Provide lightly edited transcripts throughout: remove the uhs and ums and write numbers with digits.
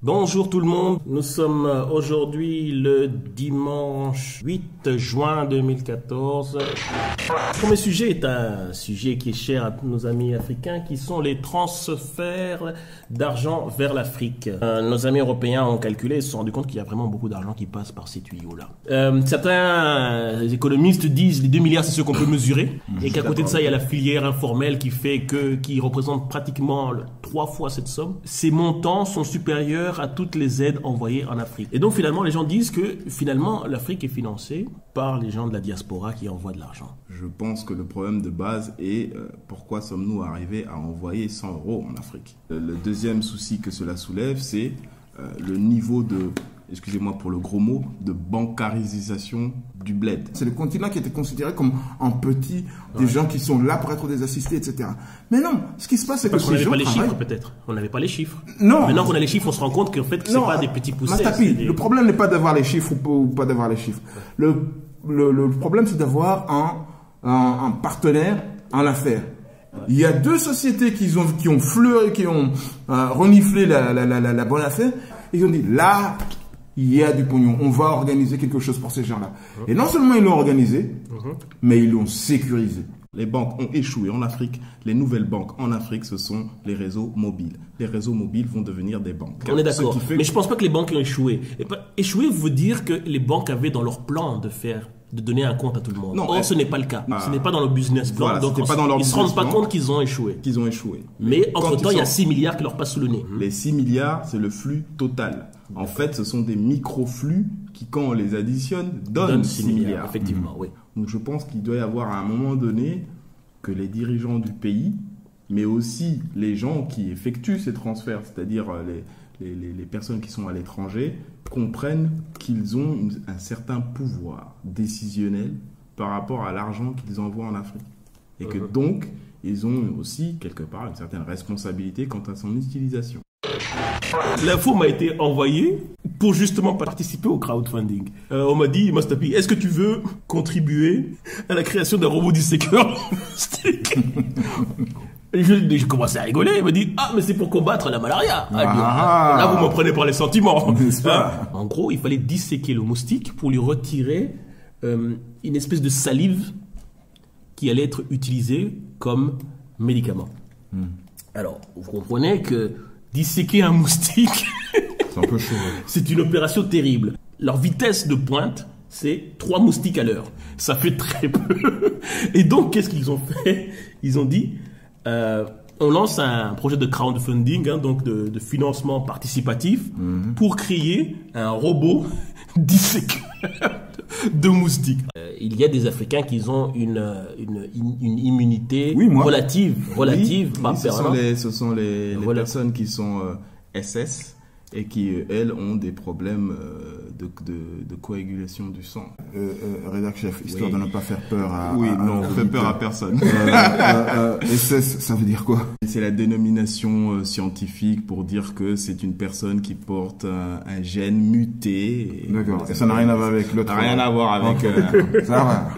Bonjour tout le monde, nous sommes aujourd'hui le dimanche 8 juin 2014. Le premier sujet est un sujet qui est cher à nos amis africains qui sont les transferts d'argent vers l'Afrique. Nos amis européens ont calculé et se sont rendus compte qu'il y a vraiment beaucoup d'argent qui passe par ces tuyaux-là. Certains économistes disent les 2 milliards c'est ce qu'on peut mesurer et qu'à côté de ça il y a la filière informelle qui représente pratiquement 3 fois cette somme. Ces montants sont supérieurs à toutes les aides envoyées en Afrique. Et donc finalement, les gens disent que finalement, l'Afrique est financée par les gens de la diaspora qui envoient de l'argent. Je pense que le problème de base est pourquoi sommes-nous arrivés à envoyer 100 € en Afrique. Le deuxième souci que cela soulève, c'est le niveau de, excusez-moi pour le gros mot, de bancarisation du bled. C'est le continent qui était considéré comme un petit, des gens qui sont là pour être des assistés, etc. Mais non, ce qui se passe, c'est que ces gens on n'avait pas les chiffres, peut-être. On n'avait pas les chiffres. Non. Maintenant qu'on a les chiffres, on se rend compte qu'en fait, que c'est pas des petits poussés. Mastapi, le problème n'est pas d'avoir les chiffres ou pas d'avoir les chiffres. Le problème, c'est d'avoir un partenaire en affaires. Il y a 2 sociétés qui ont fleuré, qui ont reniflé la bonne affaire. Ils ont dit, là, il y a du pognon. On va organiser quelque chose pour ces gens-là. Et non seulement ils l'ont organisé, mais ils l'ont sécurisé. Les banques ont échoué en Afrique. Les nouvelles banques en Afrique, ce sont les réseaux mobiles. Les réseaux mobiles vont devenir des banques. On est d'accord. Mais je ne pense pas que les banques ont échoué. Échouer veut dire que les banques avaient dans leur plan de donner un compte à tout le monde. Or, ce n'est pas le cas. Ce n'est pas dans le business plan. Voilà, donc, ils ne se rendent pas compte qu'ils ont échoué. Mais entre-temps, il y a 6 milliards qui leur passent sous le nez. Les 6 milliards, c'est le flux total. En fait, ce sont des micro-flux qui, quand on les additionne, donnent 6 milliards. Effectivement, oui. Donc, je pense qu'il doit y avoir à un moment donné que les dirigeants du pays, mais aussi les gens qui effectuent ces transferts, c'est-à-dire les personnes qui sont à l'étranger, comprennent qu'ils ont un certain pouvoir décisionnel par rapport à l'argent qu'ils envoient en Afrique. Et que donc, ils ont aussi, quelque part, une certaine responsabilité quant à son utilisation. L'info m'a été envoyée pour justement participer au crowdfunding. On m'a dit, Mastapi, est-ce que tu veux contribuer à la création d'un robot disséqueur? J'ai commencé à rigoler. Il m'a dit, ah, mais c'est pour combattre la malaria. Là, vous me prenez par les sentiments. En gros, il fallait disséquer le moustique pour lui retirer une espèce de salive qui allait être utilisée comme médicament. Alors, vous comprenez que disséquer un moustique, c'est un peu chaud. C'est une opération terrible. Leur vitesse de pointe, c'est 3 moustiques à l'heure. Ça fait très peu. Et donc, qu'est-ce qu'ils ont fait? Ils ont dit, on lance un projet de crowdfunding, donc de financement participatif, pour créer un robot disséqueur de moustiques. Il y a des Africains qui ont une immunité relative. Ce sont les personnes qui sont SS et qui, elles, ont des problèmes de coagulation du sang. Rédac chef, histoire de ne pas faire peur à... Oui, non, on fait peur à personne. SS, ça veut dire quoi? C'est la dénomination scientifique pour dire que c'est une personne qui porte un gène muté. D'accord, et ça n'a rien à voir avec l'autre. Ça n'a rien à voir avec... Ça va.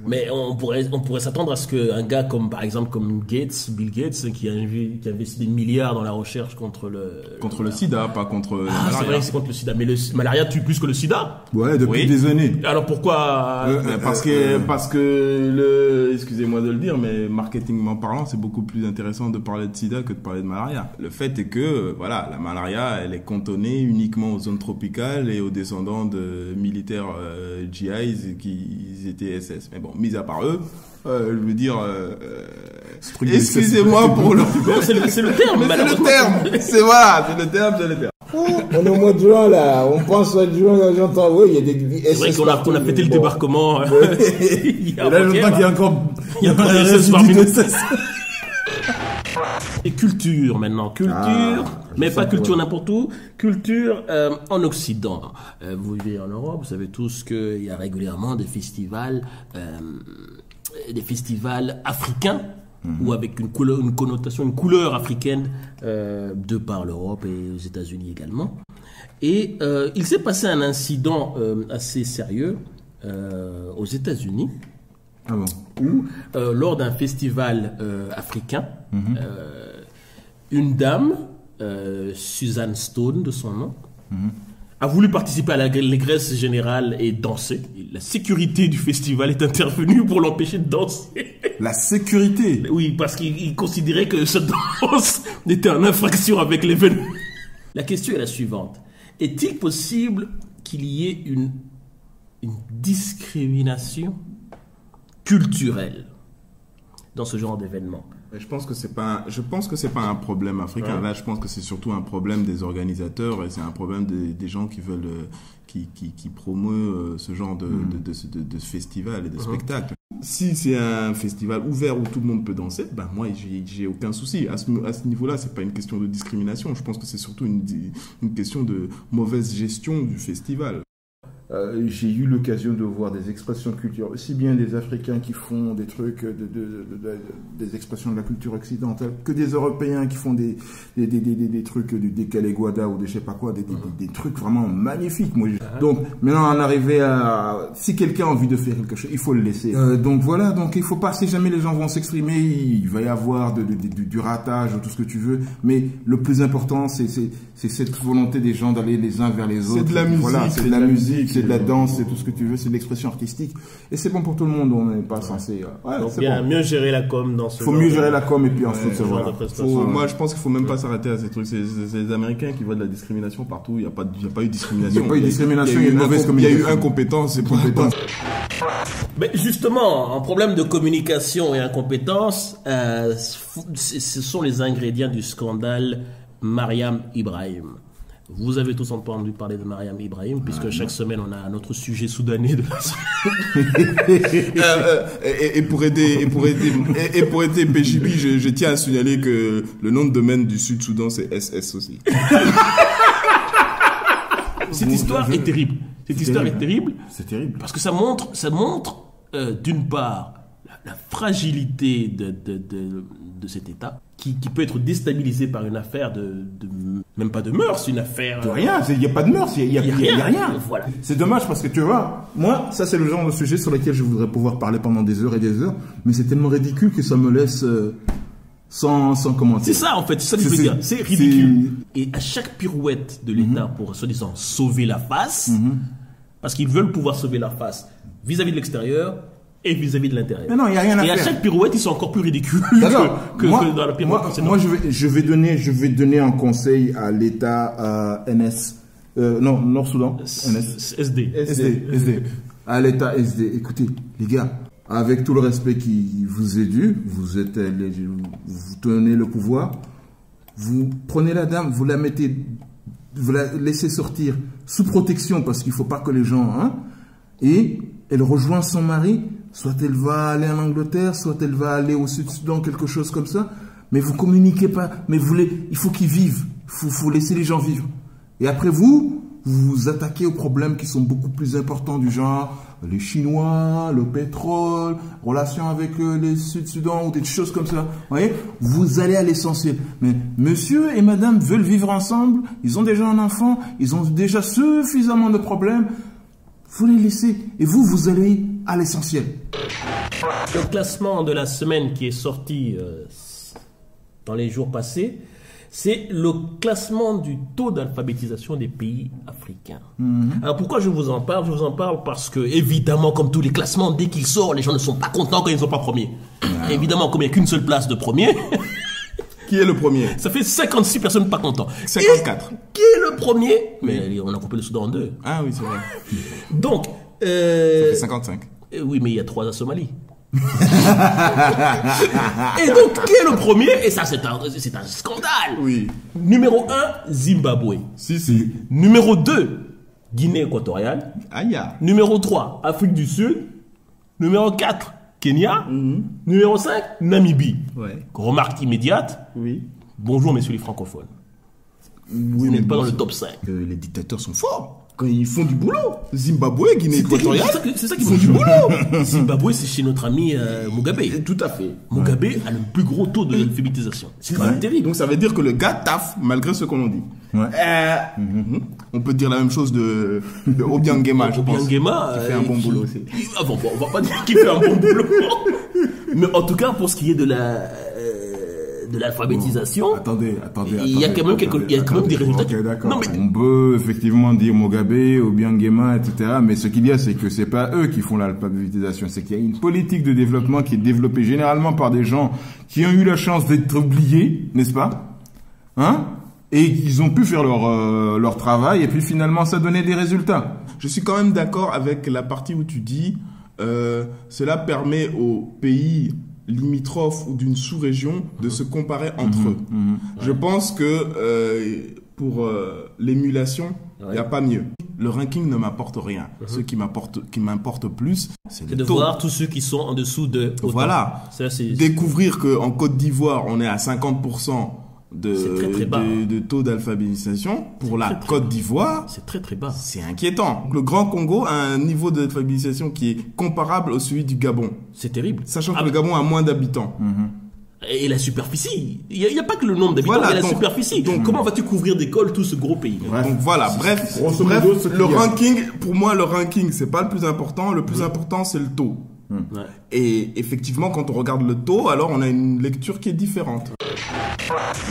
Mais on pourrait s'attendre à ce qu'un gars comme, par exemple, comme Bill Gates, qui a investi des milliards dans la recherche contre le sida, pas contre le malaria. C'est vrai que c'est contre le sida, mais le malaria tue plus que le sida. Ouais, depuis des années. Alors pourquoi parce que excusez-moi de le dire, mais marketingment parlant, c'est beaucoup plus intéressant de parler de sida que de parler de malaria. Le fait est que, voilà, la malaria, elle est cantonnée uniquement aux zones tropicales et aux descendants de militaires GIs qui étaient SS. Mais bon, mis à part eux, je veux dire, excusez-moi pour le... C'est le terme, mais c'est le terme. C'est le terme. On est au mois de juin, là. On pense au mois de juin, j'entends, oui, il y a des... C'est vrai qu'on a fêté le débarquement. Et là, j'entends qu'il y a encore... Il y a pas de SS par minute. Et culture maintenant, mais pas culture n'importe où, culture en Occident. Vous vivez en Europe, vous savez tous qu'il y a régulièrement des festivals africains, ou avec une connotation, une couleur africaine de par l'Europe et aux États-Unis également. Et il s'est passé un incident assez sérieux aux États-Unis. Ah bon. Où, lors d'un festival africain, une dame Suzanne Stone de son nom, a voulu participer à l'allégresse générale et danser. La sécurité du festival est intervenue pour l'empêcher de danser. La sécurité? Oui, parce qu'il considérait que cette danse était en infraction avec l'événement. La question est la suivante. Est-il possible qu'il y ait une discrimination culturelle dans ce genre d'événement? Je pense que c'est pas un problème africain. Là, je pense que c'est surtout un problème des organisateurs et c'est un problème des gens qui veulent, qui promeuvent ce genre de festival et de spectacle. Si c'est un festival ouvert où tout le monde peut danser, ben moi j'ai aucun souci. À ce niveau-là, c'est pas une question de discrimination. Je pense que c'est surtout une question de mauvaise gestion du festival. J'ai eu l'occasion de voir des expressions culturelles, aussi bien des Africains qui font des trucs, des expressions de la culture occidentale, que des Européens qui font des trucs du décalé Guada ou des je sais pas quoi, des trucs vraiment magnifiques. Moi, donc maintenant on arrivait à, si quelqu'un a envie de faire quelque chose, il faut le laisser. Donc voilà, donc il faut pas, si jamais les gens vont s'exprimer, il va y avoir du ratage ou tout ce que tu veux, mais le plus important c'est cette volonté des gens d'aller les uns vers les autres. C'est de la musique, voilà, c'est de la musique, c'est de la danse, c'est tout ce que tu veux, c'est de l'expression artistique. Et c'est bon pour tout le monde, on n'est pas censé... Donc bien, mieux gérer la com dans ce Il faut mieux gérer la com et puis ensuite se voir. Moi, je pense qu'il faut même pas s'arrêter à ces trucs. C'est les Américains qui voient de la discrimination partout. Il n'y a pas eu de discrimination. Il n'y a pas eu de discrimination, il y a eu une mauvaise communication. Il y a eu incompétence et compétence. Mais justement, un problème de communication et incompétence, ce sont les ingrédients du scandale Mariam Ibrahim. Vous avez tous entendu parler de Mariam Ibrahim, puisque chaque semaine on a un autre sujet soudanais de la semaine. Et pour aider PJB, je tiens à signaler que le nom de domaine du Sud-Soudan c'est SS aussi. Cette histoire est terrible. Cette histoire est terrible. C'est terrible. Parce que ça montre d'une part la fragilité de cet État qui peut être déstabilisé par une affaire même pas de mœurs, une affaire de rien, il n'y a pas de mœurs, il y a rien. Voilà. C'est dommage parce que tu vois, moi, ça c'est le genre de sujet sur lequel je voudrais pouvoir parler pendant des heures et des heures, mais c'est tellement ridicule que ça me laisse sans commenter. C'est ça en fait, c'est ça que je veux dire. C'est ridicule. Et à chaque pirouette de l'État pour soi-disant sauver la face, parce qu'ils veulent pouvoir sauver la face vis-à-vis de l'extérieur et vis-à-vis de l'intérieur. Mais non, il n'y a rien à faire. Et à chaque pirouette, ils sont encore plus ridicules que dans la pirouette. Moi, je vais donner un conseil à l'État NS. Non, Nord-Soudan. NS. SD. À l'État SD. Écoutez, les gars, avec tout le respect qui vous est dû, vous tenez le pouvoir, vous prenez la dame, vous la laissez sortir sous protection parce qu'il ne faut pas que les gens... et elle rejoint son mari, soit elle va aller en Angleterre, soit elle va aller au Sud-Soudan, quelque chose comme ça, mais vous communiquez pas, mais il faut qu'ils vivent, il faut laisser les gens vivre. Et après vous vous attaquez aux problèmes qui sont beaucoup plus importants du genre les Chinois, le pétrole, relations avec les Sud-Soudan ou des choses comme ça. Vous voyez, vous allez à l'essentiel. Mais monsieur et madame veulent vivre ensemble, ils ont déjà un enfant, ils ont déjà suffisamment de problèmes. Vous les laissez et vous allez à l'essentiel. Le classement de la semaine qui est sorti dans les jours passés, c'est le classement du taux d'alphabétisation des pays africains. Alors pourquoi je vous en parle? Je vous en parle parce que, évidemment, comme tous les classements, dès qu'ils sortent, les gens ne sont pas contents quand ils ne sont pas premiers. Évidemment, comme il n'y a qu'une seule place de premier... Qui est le premier? Ça fait 56 personnes pas contents. 54. Et qui est le premier? Mais on a coupé le Soudan en deux. Ah oui, c'est vrai. Donc... ça fait 55. Oui, mais il y a 3 à Somalie. Et donc, qui est le premier? Et ça, c'est un scandale. Oui. Numéro 1, Zimbabwe. Si. Numéro 2, Guinée équatoriale. Aïe. Numéro 3, Afrique du Sud. Numéro 4, Kenya. Numéro 5, Namibie. Ouais. Remarque immédiate. Oui. Bonjour, messieurs les francophones. Vous n'êtes pas dans le top 5. Les dictateurs sont forts. Quand ils font du boulot. Zimbabwe, Guinée équatoriale. C'est ça qu'ils font du boulot. Zimbabwe, c'est chez notre ami Mugabe. Tout à fait. Mugabe a le plus gros taux de l'alphabétisation. C'est quand même terrible. Donc ça veut dire que le gars taffe malgré ce qu'on en dit. On peut dire la même chose de Obiangema, je pense. Obiangema qui fait un bon boulot aussi. On va pas dire qu'il fait un bon boulot. Mais en tout cas, pour ce qui est de de l'alphabétisation. Attendez. Il y a quand même des résultats. Ok, d'accord. Non, mais On peut effectivement dire Mugabe ou bien Nguema, etc. Mais ce qu'il y a, c'est que c'est pas eux qui font l'alphabétisation. C'est qu'il y a une politique de développement qui est développée généralement par des gens qui ont eu la chance d'être oubliés, n'est-ce pas? Hein? Et ils ont pu faire leur travail et puis finalement ça donnait des résultats. Je suis quand même d'accord avec la partie où tu dis cela permet aux pays limitrophes ou d'une sous-région de se comparer entre eux. Je pense que pour l'émulation, il n'y a pas mieux. Le ranking ne m'apporte rien. Ce qui m'importe plus, c'est de voir tous ceux qui sont en dessous de... Voilà. Ça, Découvrir qu'en Côte d'Ivoire, on est à 50% très bas, de taux d'alphabétisation. Pour la Côte d'Ivoire, c'est très bas. C'est inquiétant. Le Grand Congo a un niveau d'alphabétisation qui est comparable au celui du Gabon. C'est terrible. Sachant que le Gabon a moins d'habitants. Et la superficie. Il n'y a pas que le nombre d'habitants, Voilà, il y a la donc, superficie. Donc, comment vas-tu couvrir d'écoles tout ce gros pays? Donc voilà, bref, le ranking, pour moi, le ranking, c'est pas le plus important. Le plus important, c'est le taux. Ouais. Et effectivement, quand on regarde le taux, alors on a une lecture qui est différente.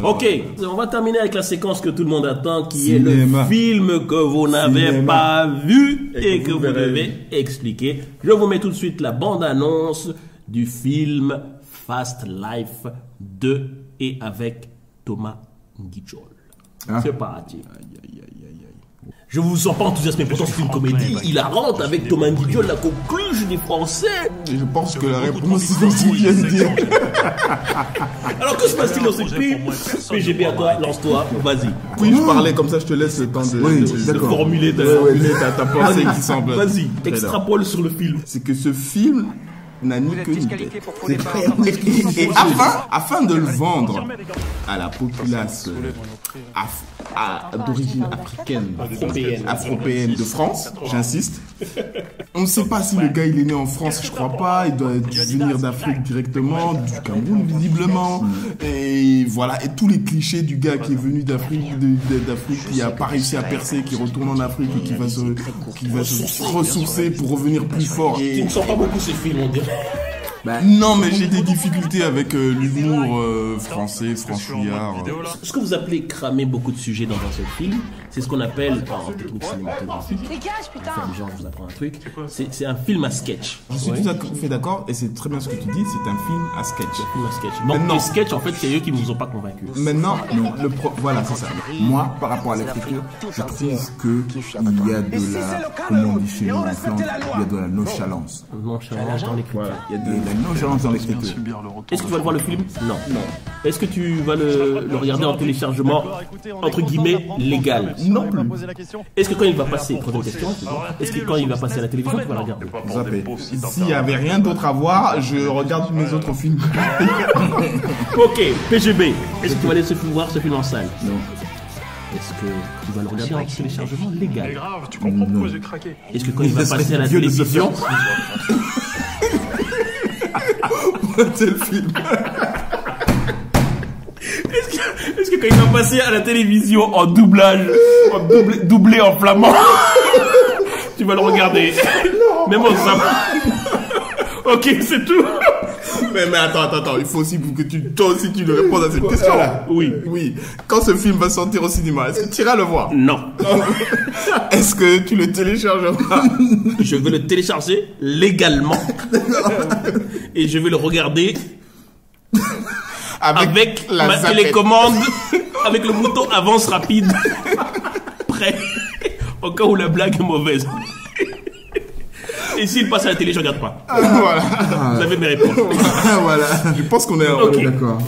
Ok, on va terminer avec la séquence que tout le monde attend, qui est Cinéma. le film que vous n'avez pas vu et que vous devez expliquer. Je vous mets tout de suite la bande-annonce du film Fast Life 2 et avec Thomas Nguijol. Ah. C'est parti. Je vous sens pas enthousiasmé, pourtant c'est une comédie hilarante avec Thomas Nguijol, la conclusion des Français. Et je pense que la réponse, c'est ce qu'il vient de dire. Alors que se passe-t-il dans ce film? PGB à toi, lance-toi, vas-y. Puis-je parler comme ça, je te laisse le temps de Formuler ta pensée qui semble. Vas-y, très extrapole sur le film. C'est que ce film n'a ni queue ni tête. Et afin de le vendre à la populace d'origine africaine, afropéenne de France, j'insiste, on ne sait pas si le gars il est né en France, je crois pas, il doit venir d'Afrique directement, du Cameroun visiblement, et voilà, et tous les clichés du gars qui est venu d'Afrique, qui a pas réussi à percer, qui retourne en Afrique et qui va se ressourcer pour revenir plus fort. Tu ne sens pas beaucoup ces films, on dirait. Non, mais j'ai des difficultés avec l'humour français, franchouillard. Ce que vous appelez cramer beaucoup de sujets dans un seul film, c'est ce qu'on appelle, en technique cinématographique, genre, je vous apprends un truc, c'est un film à sketch. Je suis tout à fait d'accord, et c'est très bien ce que tu dis, c'est un film à sketch. Film à sketch. Donc les sketchs, en fait, c'est eux qui ne vous ont pas convaincus. Maintenant, non, voilà, c'est ça. Moi, par rapport à l'écriture, je trouve qu'il y a de la, comment on dit chez nous en Flandre, il y a de la nonchalance. Nonchalance dans l'écriture. Il y a de la nonchalance dans l'écriture. Est-ce que tu vas le voir le film? Non. Est-ce que tu vas le regarder en téléchargement, entre guillemets, légal? Non plus. Est-ce que quand il va passer, première question, est-ce que quand il va passer à la télévision, tu vas le regarder? Zappé. S'il n'y avait rien d'autre à voir, je regarde mes autres films. Ok, PGB, est-ce que tu vas aller voir ce film en salle? Non. Est-ce que tu vas le regarder en téléchargement légal? C'est grave, tu comprends pourquoi j'ai craqué. Est-ce que quand il va passer à la télévision... C'est le film. Est-ce que quand il va passer à la télévision en doublage, doublé en flamand, tu vas le regarder? Non. Même en ça. Ok, c'est tout. Mais attends, il faut aussi que toi aussi tu le répondes à cette question. Oui. Quand ce film va sortir au cinéma, est-ce que tu iras le voir? Non. Est-ce que tu le téléchargeras? Je vais le télécharger légalement. Et je vais le regarder avec ma télécommande, avec le bouton avance rapide. Prêt. Au cas où la blague est mauvaise. Et s'il passe à la télé, je regarde pas. Voilà. Vous avez mes réponses. Voilà. Je pense qu'on est Ok. D'accord.